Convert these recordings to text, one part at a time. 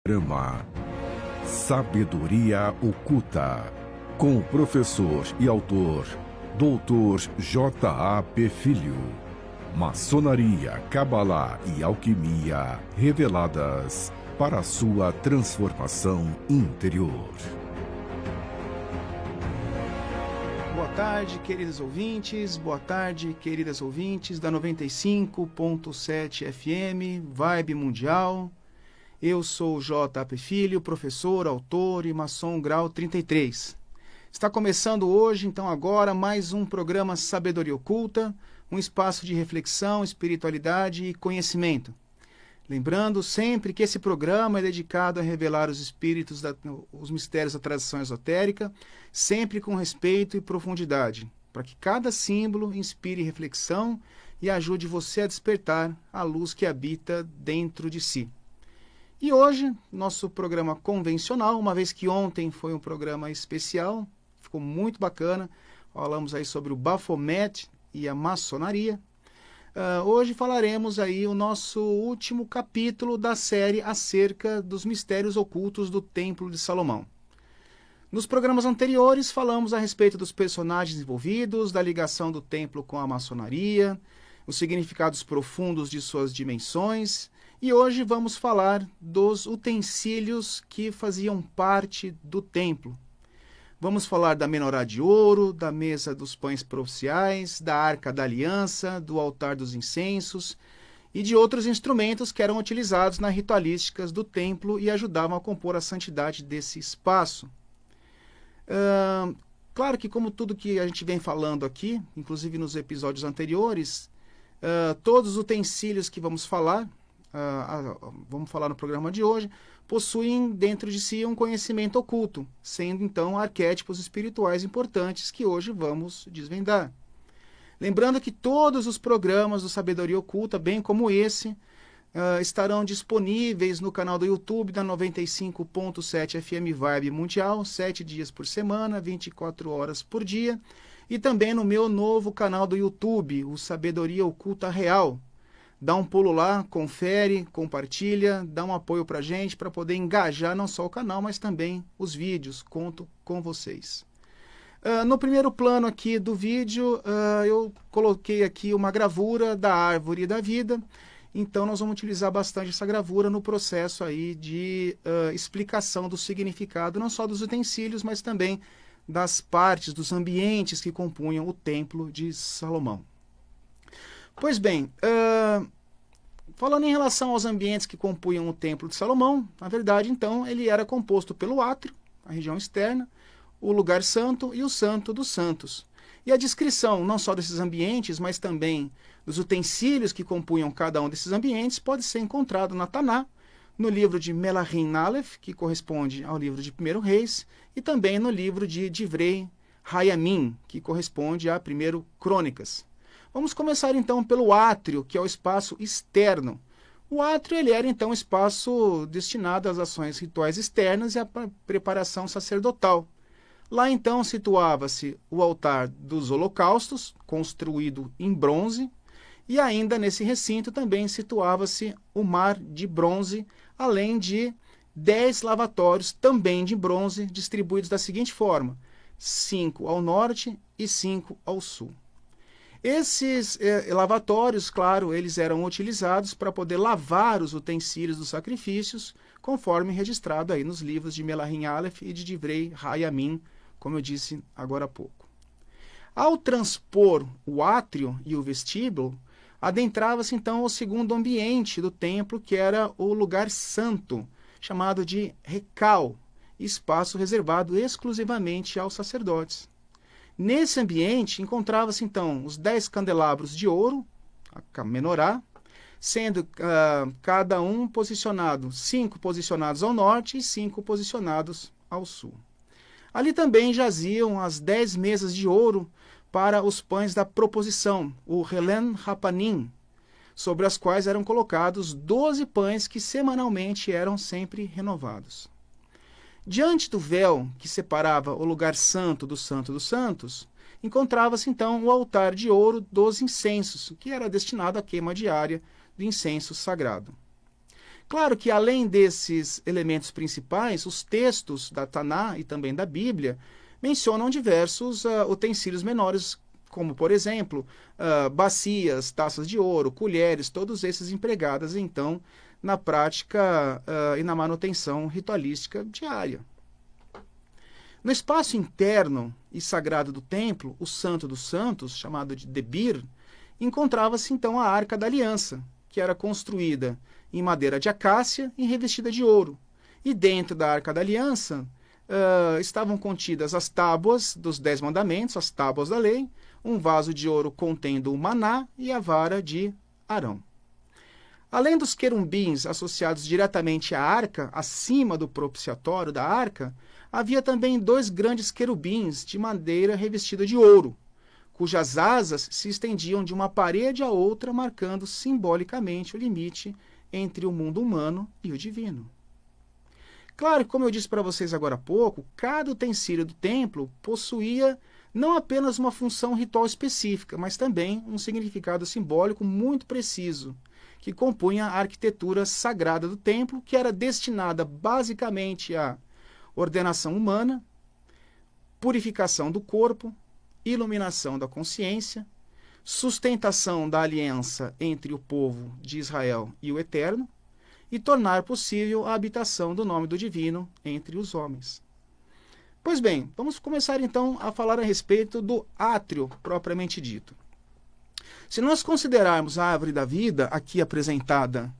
Programa Sabedoria Oculta, com o professor e autor Dr. J.A.P. Filho. Maçonaria, Cabalá e Alquimia reveladas para a sua transformação interior. Boa tarde, queridos ouvintes. Boa tarde, queridas ouvintes da 95.7 FM, Vibe Mundial. Eu sou o J.A.P. Filho, professor, autor e maçom grau 33. Está começando hoje, então agora, mais um programa Sabedoria Oculta, um espaço de reflexão, espiritualidade e conhecimento. Lembrando sempre que esse programa é dedicado a revelar os espíritos, os mistérios da tradição esotérica, sempre com respeito e profundidade, para que cada símbolo inspire reflexão e ajude você a despertar a luz que habita dentro de si. E hoje, nosso programa convencional, uma vez que ontem foi um programa especial, ficou muito bacana, falamos aí sobre o Baphomet e a maçonaria. Hoje falaremos aí o nosso último capítulo da série acerca dos mistérios ocultos do Templo de Salomão. Nos programas anteriores falamos a respeito dos personagens envolvidos, da ligação do templo com a maçonaria, os significados profundos de suas dimensões, e hoje vamos falar dos utensílios que faziam parte do templo. Vamos falar da menorá de ouro, da mesa dos pães propiciais, da arca da aliança, do altar dos incensos e de outros instrumentos que eram utilizados nas ritualísticas do templo e ajudavam a compor a santidade desse espaço. Claro que, como tudo que a gente vem falando aqui, inclusive nos episódios anteriores, todos os utensílios que vamos falar no programa de hoje, possuem dentro de si um conhecimento oculto, sendo então arquétipos espirituais importantes que hoje vamos desvendar. Lembrando que todos os programas do Sabedoria Oculta, bem como esse, estarão disponíveis no canal do YouTube da 95.7 FM Vibe Mundial, 7 dias por semana, 24 horas por dia, e também no meu novo canal do YouTube, o Sabedoria Oculta Real. Dá um pulo lá, confere, compartilha, dá um apoio pra gente para poder engajar não só o canal, mas também os vídeos. Conto com vocês. No primeiro plano aqui do vídeo, eu coloquei aqui uma gravura da árvore da vida. Então nós vamos utilizar bastante essa gravura no processo aí de explicação do significado, não só dos utensílios, mas também das partes, dos ambientes que compunham o Templo de Salomão. Pois bem, falando em relação aos ambientes que compunham o Templo de Salomão, na verdade, então, ele era composto pelo átrio, a região externa, o lugar santo e o santo dos santos. E a descrição não só desses ambientes, mas também dos utensílios que compunham cada um desses ambientes pode ser encontrado na Taná, no livro de Melahim Aleph, que corresponde ao livro de 1 Reis, e também no livro de Divrei Hayamim, que corresponde a 1 Crônicas. Vamos começar então pelo átrio, que é o espaço externo. O átrio ele era então um espaço destinado às ações rituais externas e à preparação sacerdotal. Lá então situava-se o altar dos holocaustos, construído em bronze, e ainda nesse recinto também situava-se o mar de bronze, além de 10 lavatórios também de bronze, distribuídos da seguinte forma: 5 ao norte e 5 ao sul. Esses lavatórios, claro, eles eram utilizados para poder lavar os utensílios dos sacrifícios, conforme registrado aí nos livros de Melahim Aleph e de Divrei Hayamim, como eu disse agora há pouco. Ao transpor o átrio e o vestíbulo, adentrava-se então o segundo ambiente do templo, que era o lugar santo, chamado de Recal, espaço reservado exclusivamente aos sacerdotes. Nesse ambiente encontrava-se então os 10 candelabros de ouro, a menorá, sendo cada um posicionado, 5 posicionados ao norte e 5 posicionados ao sul. Ali também jaziam as 10 mesas de ouro para os pães da proposição, o Helen Rapanim, sobre as quais eram colocados 12 pães que semanalmente eram sempre renovados. Diante do véu que separava o lugar santo do Santo dos Santos, encontrava-se então o altar de ouro dos incensos, que era destinado à queima diária do incenso sagrado. Claro que, além desses elementos principais, os textos da Taná e também da Bíblia mencionam diversos utensílios menores, como, por exemplo, bacias, taças de ouro, colheres, todos esses empregados, então, na prática e na manutenção ritualística diária. No espaço interno e sagrado do templo, o Santo dos Santos, chamado de Debir, encontrava-se então a Arca da Aliança, que era construída em madeira de acácia e revestida de ouro. E dentro da Arca da Aliança estavam contidas as tábuas dos 10 mandamentos, as tábuas da lei, um vaso de ouro contendo o maná e a vara de Arão. Além dos querumbins associados diretamente à arca, acima do propiciatório da arca, havia também 2 grandes querubins de madeira revestida de ouro, cujas asas se estendiam de uma parede à outra, marcando simbolicamente o limite entre o mundo humano e o divino. Claro que, como eu disse para vocês agora há pouco, cada utensílio do templo possuía não apenas uma função ritual específica, mas também um significado simbólico muito preciso, que compunha a arquitetura sagrada do templo, que era destinada basicamente à ordenação humana, purificação do corpo, iluminação da consciência, sustentação da aliança entre o povo de Israel e o Eterno, e tornar possível a habitação do nome do Divino entre os homens. Pois bem, vamos começar então a falar a respeito do átrio propriamente dito. Se nós considerarmos a árvore da vida, aqui apresentada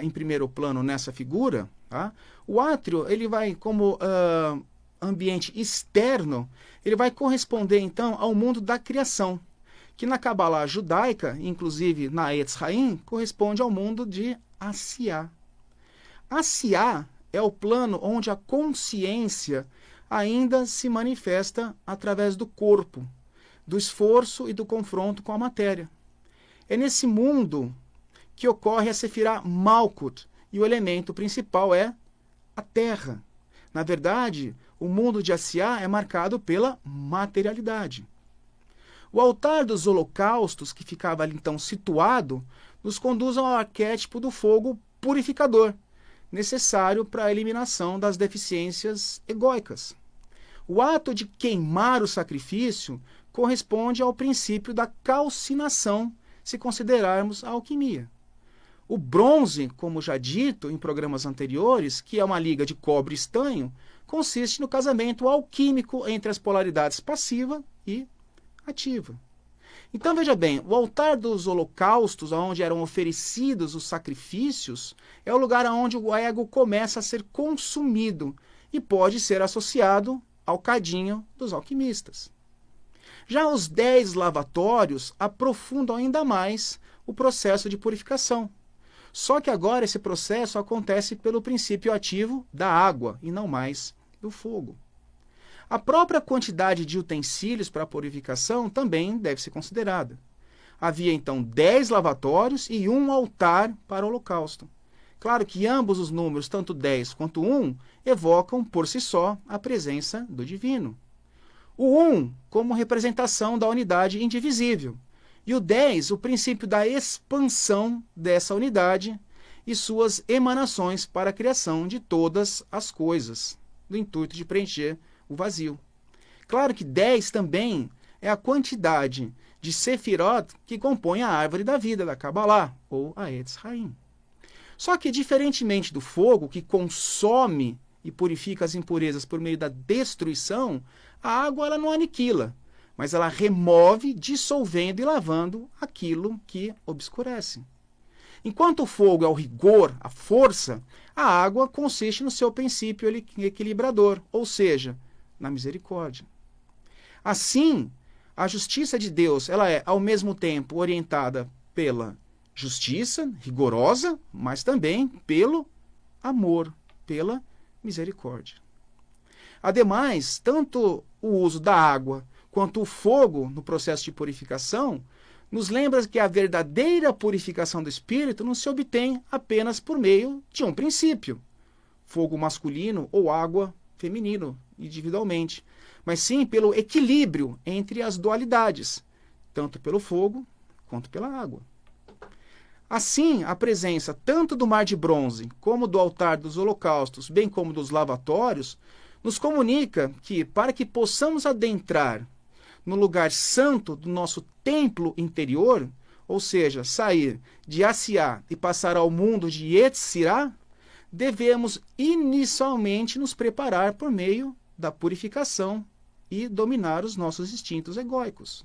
em primeiro plano nessa figura, tá? O átrio ele vai, como ambiente externo, ele vai corresponder então ao mundo da criação, que na Cabalá judaica, inclusive na Etz Haim, corresponde ao mundo de Asiá. Asiá é o plano onde a consciência ainda se manifesta através do corpo, do esforço e do confronto com a matéria. É nesse mundo que ocorre a Sefirá Malkut, e o elemento principal é a terra. Na verdade, o mundo de Asiá é marcado pela materialidade. O altar dos holocaustos, que ficava ali então situado, nos conduz ao arquétipo do fogo purificador, necessário para a eliminação das deficiências egóicas. O ato de queimar o sacrifício corresponde ao princípio da calcinação, se considerarmos a alquimia. O bronze, como já dito em programas anteriores, que é uma liga de cobre e estanho, consiste no casamento alquímico entre as polaridades passiva e ativa. Então veja bem, o altar dos holocaustos, onde eram oferecidos os sacrifícios, é o lugar onde o ego começa a ser consumido e pode ser associado ao cadinho dos alquimistas. Já os 10 lavatórios aprofundam ainda mais o processo de purificação. Só que agora esse processo acontece pelo princípio ativo da água e não mais do fogo. A própria quantidade de utensílios para a purificação também deve ser considerada. Havia então 10 lavatórios e um altar para o holocausto. Claro que ambos os números, tanto 10 quanto 1, evocam por si só a presença do divino. O 1 como representação da unidade indivisível, e o 10 o princípio da expansão dessa unidade e suas emanações para a criação de todas as coisas, no intuito de preencher o vazio. Claro que 10 também é a quantidade de Sefirot que compõe a árvore da vida da Cabalá, ou a Etz Haim. Só que, diferentemente do fogo, que consome e purifica as impurezas por meio da destruição, a água ela não aniquila, mas ela remove, dissolvendo e lavando aquilo que obscurece. Enquanto o fogo é o rigor, a força, a água consiste no seu princípio equilibrador, ou seja, na misericórdia. Assim, a justiça de Deus ela é, ao mesmo tempo, orientada pela justiça rigorosa, mas também pelo amor, pela misericórdia. Ademais, tanto o uso da água quanto o fogo no processo de purificação nos lembra que a verdadeira purificação do espírito não se obtém apenas por meio de um princípio, fogo masculino ou água feminino, individualmente, mas sim pelo equilíbrio entre as dualidades, tanto pelo fogo quanto pela água. Assim, a presença tanto do mar de bronze, como do altar dos holocaustos, bem como dos lavatórios, nos comunica que, para que possamos adentrar no lugar santo do nosso templo interior, ou seja, sair de Asiá e passar ao mundo de Yetzirah, devemos inicialmente nos preparar por meio da purificação e dominar os nossos instintos egóicos.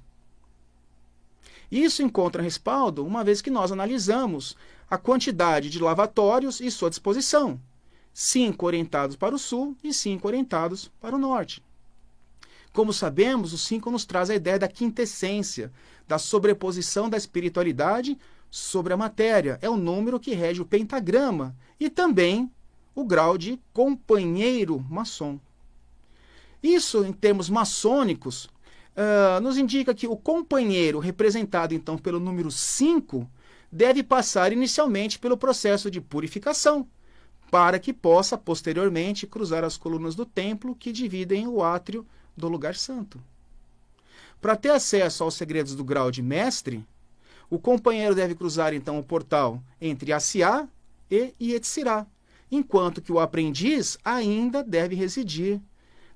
Isso encontra respaldo uma vez que nós analisamos a quantidade de lavatórios e sua disposição, 5 orientados para o sul e 5 orientados para o norte. Como sabemos, o 5 nos traz a ideia da quintessência, da sobreposição da espiritualidade sobre a matéria. É o número que rege o pentagrama e também o grau de companheiro maçom. Isso, em termos maçônicos, nos indica que o companheiro, representado então pelo número 5, deve passar inicialmente pelo processo de purificação, para que possa posteriormente cruzar as colunas do templo que dividem o átrio do lugar santo. Para ter acesso aos segredos do grau de mestre, o companheiro deve cruzar então o portal entre Asiá e Yetzirah, enquanto que o aprendiz ainda deve residir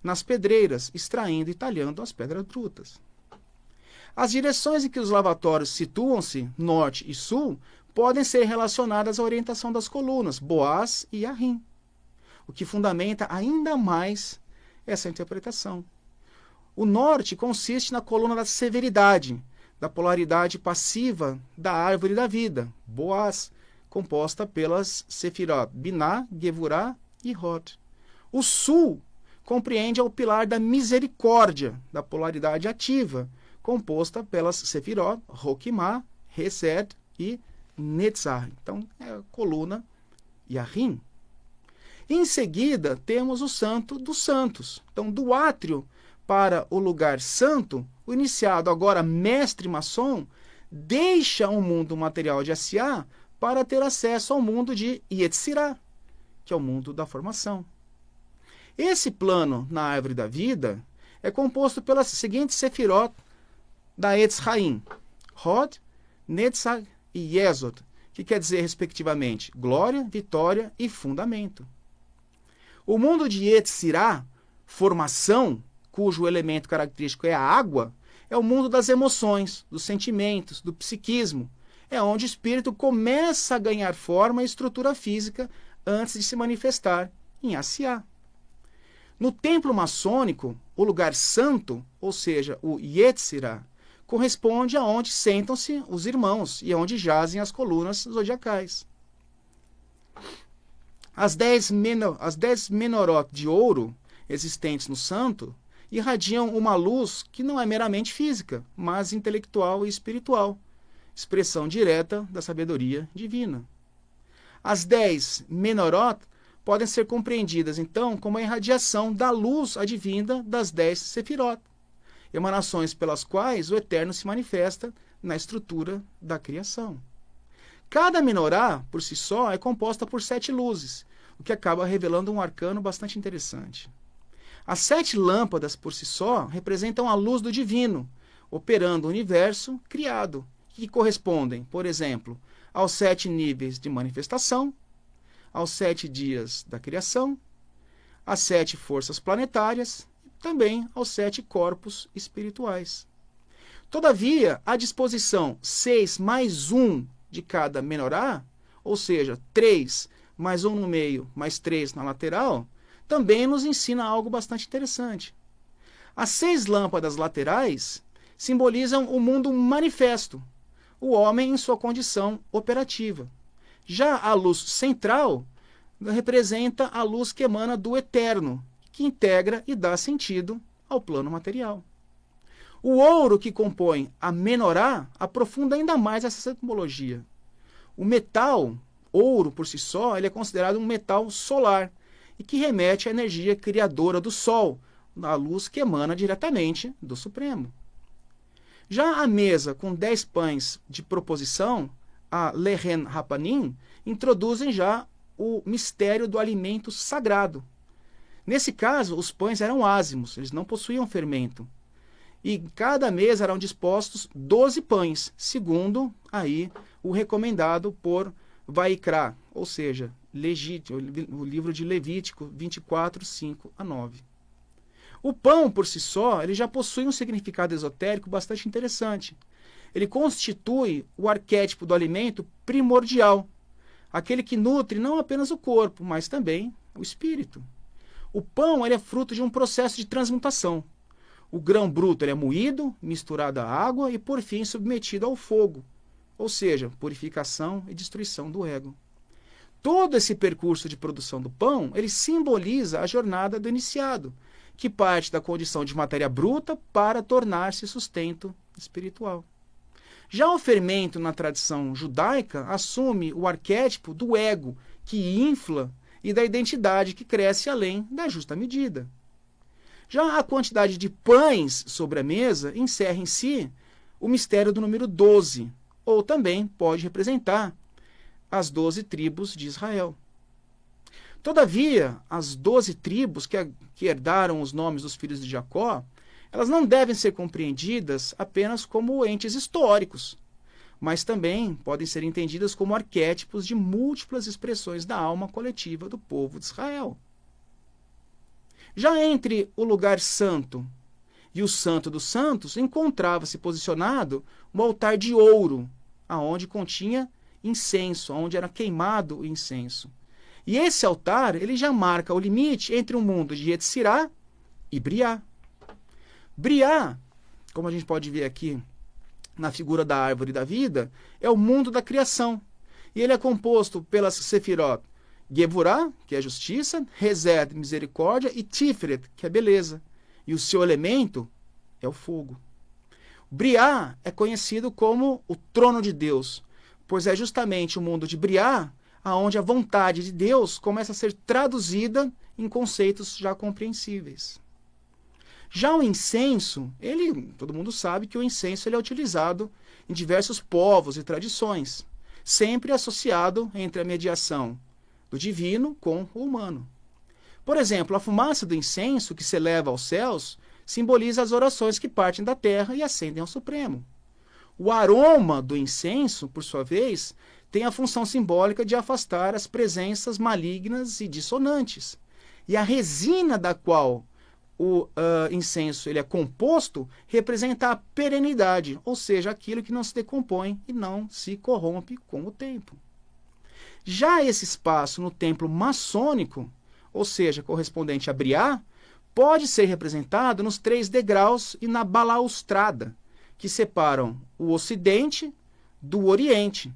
nas pedreiras, extraindo e talhando as pedras brutas. As direções em que os lavatórios situam-se, norte e sul, podem ser relacionadas à orientação das colunas, Boaz e Ahim, o que fundamenta ainda mais essa interpretação. O norte consiste na coluna da severidade, da polaridade passiva da árvore da vida, Boaz, composta pelas Sefirot Binah, Gevurah e Hod. O sul compreende o pilar da misericórdia, da polaridade ativa, composta pelas Sefirot Rokimah, Hesed e Netzach. Então, é a coluna Yahrim. Em seguida, temos o santo dos santos. Então, do átrio para o lugar santo, o iniciado, agora mestre maçom, deixa o mundo material de Asiá para ter acesso ao mundo de Yetzirah, que é o mundo da formação. Esse plano na árvore da vida é composto pelas seguintes sefirot da Etz Haim, Hod, Netzach e Yesod, que quer dizer, respectivamente, glória, vitória e fundamento. O mundo de Yetzirah, formação, cujo elemento característico é a água, é o mundo das emoções, dos sentimentos, do psiquismo. É onde o espírito começa a ganhar forma e estrutura física antes de se manifestar em Asiá. No templo maçônico, o lugar santo, ou seja, o Yetzirah, corresponde a onde sentam-se os irmãos e onde jazem as colunas zodiacais. As 10 menorot de ouro existentes no santo irradiam uma luz que não é meramente física, mas intelectual e espiritual, expressão direta da sabedoria divina. As 10 menorot podem ser compreendidas, então, como a irradiação da luz advinda das 10 sefirot, emanações pelas quais o Eterno se manifesta na estrutura da criação. Cada menorá, por si só, é composta por 7 luzes, o que acaba revelando um arcano bastante interessante. As 7 lâmpadas, por si só, representam a luz do divino, operando o universo criado, que correspondem, por exemplo, aos 7 níveis de manifestação, aos 7 dias da criação, às 7 forças planetárias e também aos 7 corpos espirituais. Todavia, a disposição 6 mais 1 de cada menorá, ou seja, 3 mais 1 no meio, mais 3 na lateral, também nos ensina algo bastante interessante. As 6 lâmpadas laterais simbolizam o mundo manifesto, o homem em sua condição operativa. Já a luz central representa a luz que emana do Eterno, que integra e dá sentido ao plano material. O ouro que compõe a menorá aprofunda ainda mais essa simbologia. O metal, ouro por si só, ele é considerado um metal solar e que remete à energia criadora do Sol, a luz que emana diretamente do Supremo. Já a mesa com 10 pães de proposição, a Lehen Hapanim, introduzem já o mistério do alimento sagrado. Nesse caso, os pães eram ázimos, eles não possuíam fermento. E em cada mesa eram dispostos 12 pães, segundo aí o recomendado por Vaikra, ou seja, o livro de Levítico 24, 5 a 9. O pão, por si só, ele já possui um significado esotérico bastante interessante. Ele constitui o arquétipo do alimento primordial, aquele que nutre não apenas o corpo, mas também o espírito. O pão ele é fruto de um processo de transmutação. O grão bruto ele é moído, misturado à água e, por fim, submetido ao fogo, ou seja, purificação e destruição do ego. Todo esse percurso de produção do pão, ele simboliza a jornada do iniciado, que parte da condição de matéria bruta para tornar-se sustento espiritual. Já o fermento na tradição judaica assume o arquétipo do ego, que infla, e da identidade que cresce além da justa medida. Já a quantidade de pães sobre a mesa encerra em si o mistério do número 12, ou também pode representar as 12 tribos de Israel. Todavia, as 12 tribos que herdaram os nomes dos filhos de Jacó, elas não devem ser compreendidas apenas como entes históricos, mas também podem ser entendidas como arquétipos de múltiplas expressões da alma coletiva do povo de Israel. Já entre o lugar santo e o santo dos santos, encontrava-se posicionado um altar de ouro, aonde continha incenso, onde era queimado o incenso. E esse altar ele já marca o limite entre o mundo de Yetzirá e Briá. Briá, como a gente pode ver aqui na figura da árvore da vida, é o mundo da criação. E ele é composto pelas Sefirot Gevurah, que é justiça, Hesed, misericórdia, e Tiferet, que é beleza. E o seu elemento é o fogo. Briá é conhecido como o trono de Deus, pois é justamente o mundo de Briá aonde a vontade de Deus começa a ser traduzida em conceitos já compreensíveis. Já o incenso, todo mundo sabe que o incenso ele é utilizado em diversos povos e tradições, sempre associado entre a mediação do divino com o humano. Por exemplo, a fumaça do incenso que se eleva aos céus simboliza as orações que partem da terra e ascendem ao Supremo. O aroma do incenso, por sua vez, tem a função simbólica de afastar as presenças malignas e dissonantes. E a resina da qual o incenso ele é composto representa a perenidade, ou seja, aquilo que não se decompõe e não se corrompe com o tempo. Já esse espaço no templo maçônico, ou seja, correspondente a Briá, pode ser representado nos 3 degraus e na balaustrada, que separam o Ocidente do Oriente,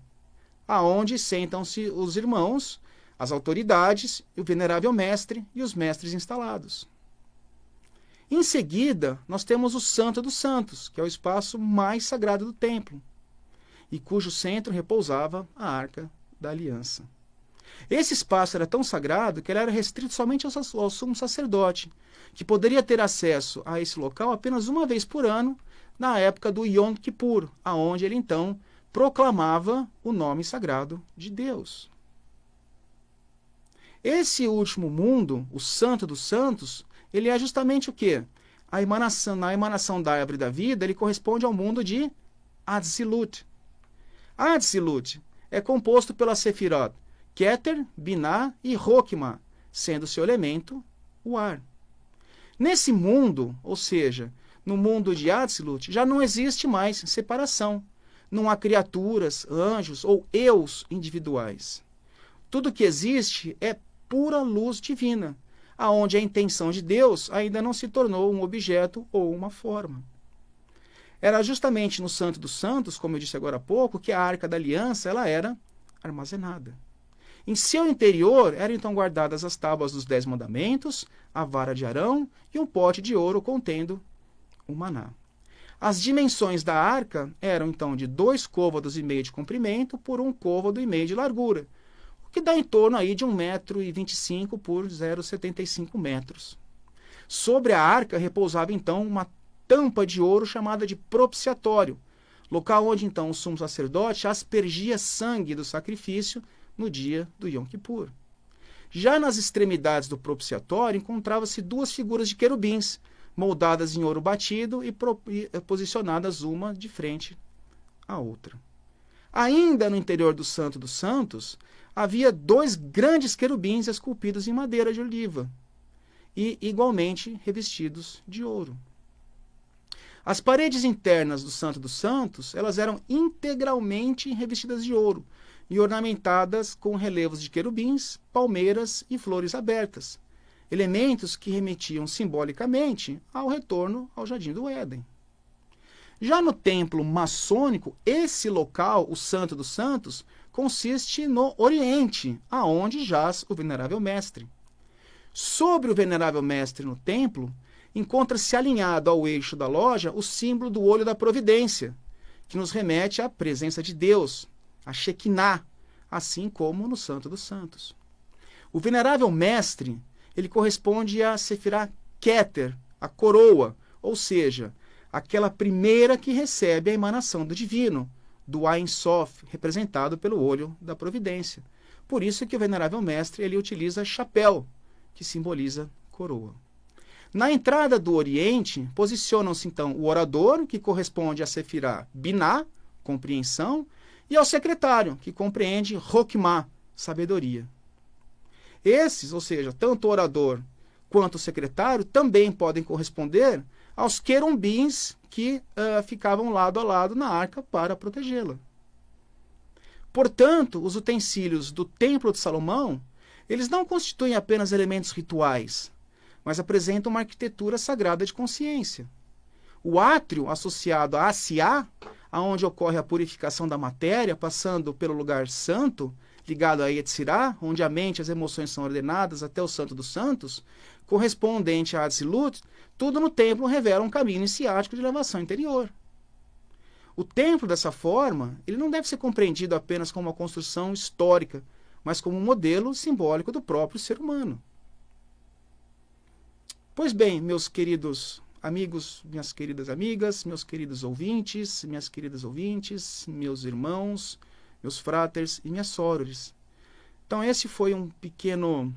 aonde sentam-se os irmãos, as autoridades, o venerável mestre e os mestres instalados. Em seguida, nós temos o Santo dos Santos, que é o espaço mais sagrado do templo, e cujo centro repousava a Arca da Aliança. Esse espaço era tão sagrado que ele era restrito somente ao sumo sacerdote, que poderia ter acesso a esse local apenas uma vez por ano, na época do Yom Kippur, aonde ele então proclamava o nome sagrado de Deus. Esse último mundo, o Santo dos Santos, ele é justamente o quê? Na emanação da árvore da vida, ele corresponde ao mundo de Atzilut. Atzilut é composto pela Sefirot Keter, Binah e Rokma, sendo seu elemento o ar. Nesse mundo, ou seja, no mundo de Atzilut, já não existe mais separação. Não há criaturas, anjos ou eus individuais. Tudo que existe é pura luz divina, aonde a intenção de Deus ainda não se tornou um objeto ou uma forma. Era justamente no Santo dos Santos, como eu disse agora há pouco, que a Arca da Aliança ela era armazenada. Em seu interior eram então guardadas as tábuas dos 10 mandamentos, a vara de Arão e um pote de ouro contendo o maná. As dimensões da arca eram então de 2,5 côvados de comprimento por 1,5 côvado de largura, o que dá em torno aí de 1,25 m por 0,75 metros. Sobre a arca repousava então uma tampa de ouro chamada de propiciatório, local onde então o sumo sacerdote aspergia sangue do sacrifício no dia do Yom Kippur. Já nas extremidades do propiciatório encontravam-se 2 figuras de querubins, moldadas em ouro batido e posicionadas uma de frente à outra. Ainda no interior do Santo dos Santos, havia 2 grandes querubins esculpidos em madeira de oliva e igualmente revestidos de ouro. As paredes internas do Santo dos Santos, elas eram integralmente revestidas de ouro e ornamentadas com relevos de querubins, palmeiras e flores abertas, elementos que remetiam simbolicamente ao retorno ao Jardim do Éden. Já no templo maçônico, esse local, o Santo dos Santos, consiste no Oriente, aonde jaz o Venerável Mestre. Sobre o Venerável Mestre no templo, encontra-se alinhado ao eixo da loja o símbolo do olho da providência, que nos remete à presença de Deus, a Shekinah, assim como no Santo dos Santos. O Venerável Mestre, ele corresponde a Sefirah Keter, a coroa, ou seja, aquela primeira que recebe a emanação do divino, do Ein Sof, representado pelo olho da providência. Por isso que o Venerável Mestre ele utiliza chapéu, que simboliza coroa. Na entrada do Oriente, posicionam-se então o orador, que corresponde a Sefirah Binah, compreensão, e ao secretário, que compreende Hokmah, sabedoria. Esses, ou seja, tanto o orador quanto o secretário, também podem corresponder aos querumbins que ficavam lado a lado na arca para protegê-la. Portanto, os utensílios do Templo de Salomão, eles não constituem apenas elementos rituais, mas apresentam uma arquitetura sagrada de consciência. O átrio associado a Asiá, aonde ocorre a purificação da matéria, passando pelo lugar santo, ligado a Yetzirah, onde a mente e as emoções são ordenadas até o Santo dos Santos, correspondente a Atzilut, tudo no templo revela um caminho iniciático de elevação interior. O templo, dessa forma, ele não deve ser compreendido apenas como uma construção histórica, mas como um modelo simbólico do próprio ser humano. Pois bem, meus queridos amigos, minhas queridas amigas, meus queridos ouvintes, minhas queridas ouvintes, meus irmãos, meus fráteres e minhas sorores. Então esse foi um pequeno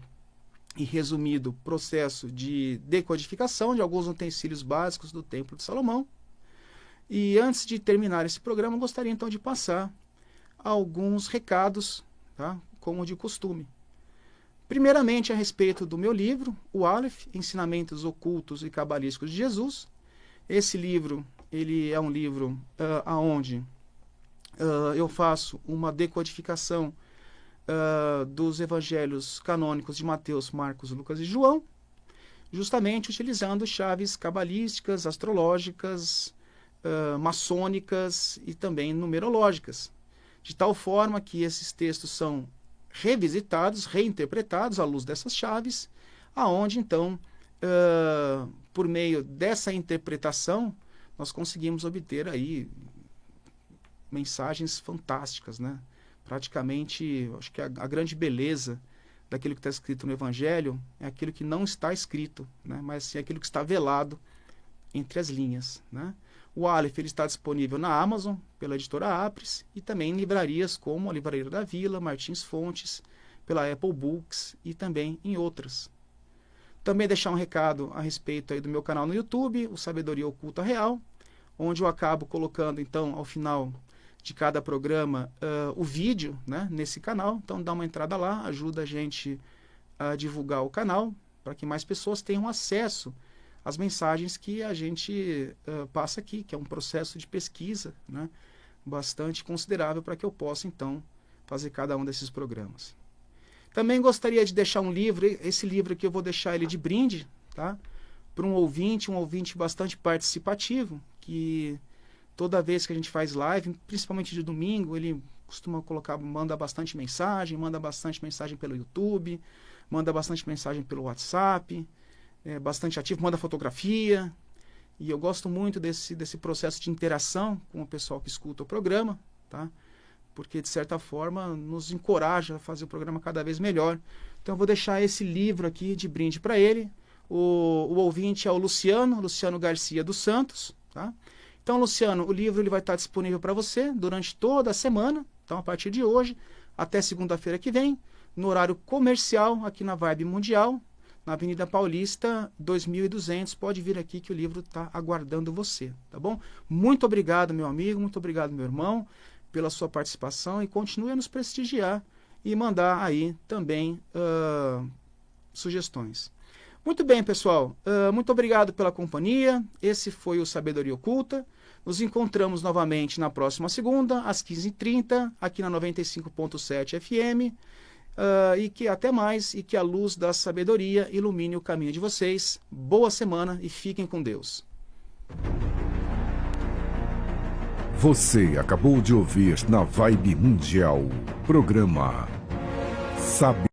e resumido processo de decodificação de alguns utensílios básicos do Templo de Salomão. E antes de terminar esse programa, eu gostaria então de passar alguns recados, tá? Como de costume. Primeiramente, a respeito do meu livro, o Aleph, Ensinamentos Ocultos e Cabalísticos de Jesus. Esse livro, ele é um livro onde eu faço uma decodificação dos evangelhos canônicos de Mateus, Marcos, Lucas e João, justamente utilizando chaves cabalísticas, astrológicas, maçônicas e também numerológicas, de tal forma que esses textos são revisitados, reinterpretados à luz dessas chaves, aonde então, por meio dessa interpretação, nós conseguimos obter aí mensagens fantásticas, né? Praticamente, acho que a grande beleza daquilo que está escrito no Evangelho é aquilo que não está escrito, né? Mas sim aquilo que está velado entre as linhas, né? O Aleph ele está disponível na Amazon, pela editora Apres, e também em livrarias como a Livraria da Vila, Martins Fontes, pela Apple Books e também em outras. Também deixar um recado a respeito aí do meu canal no YouTube, o Sabedoria Oculta Real, onde eu acabo colocando, então, ao final de cada programa, o vídeo, né, nesse canal. Então, dá uma entrada lá, ajuda a gente a divulgar o canal, para que mais pessoas tenham acesso as mensagens que a gente passa aqui, que é um processo de pesquisa, né, bastante considerável para que eu possa, então, fazer cada um desses programas. Também gostaria de deixar um livro, esse livro aqui eu vou deixar ele de brinde, tá, para um ouvinte bastante participativo, que toda vez que a gente faz live, principalmente de domingo, ele costuma manda bastante mensagem pelo YouTube, manda bastante mensagem pelo WhatsApp, é bastante ativo, manda fotografia, e eu gosto muito desse processo de interação com o pessoal que escuta o programa, tá? Porque de certa forma nos encoraja a fazer o programa cada vez melhor. Então eu vou deixar esse livro aqui de brinde para ele. O ouvinte é o Luciano Garcia dos Santos, tá? Então, Luciano, o livro ele vai estar disponível para você durante toda a semana, então a partir de hoje até segunda-feira que vem, no horário comercial aqui na Vibe Mundial, na Avenida Paulista, 2200. Pode vir aqui que o livro está aguardando você, tá bom? Muito obrigado, meu amigo, muito obrigado, meu irmão. pela sua participação e continue a nos prestigiar e mandar aí também sugestões. Muito bem, pessoal. Muito obrigado pela companhia. Esse foi o Sabedoria Oculta. Nos encontramos novamente na próxima segunda, às 15h30, aqui na 95.7 FM. E que até mais, e que a luz da sabedoria ilumine o caminho de vocês. Boa semana e fiquem com Deus. Você acabou de ouvir na Vibe Mundial, programa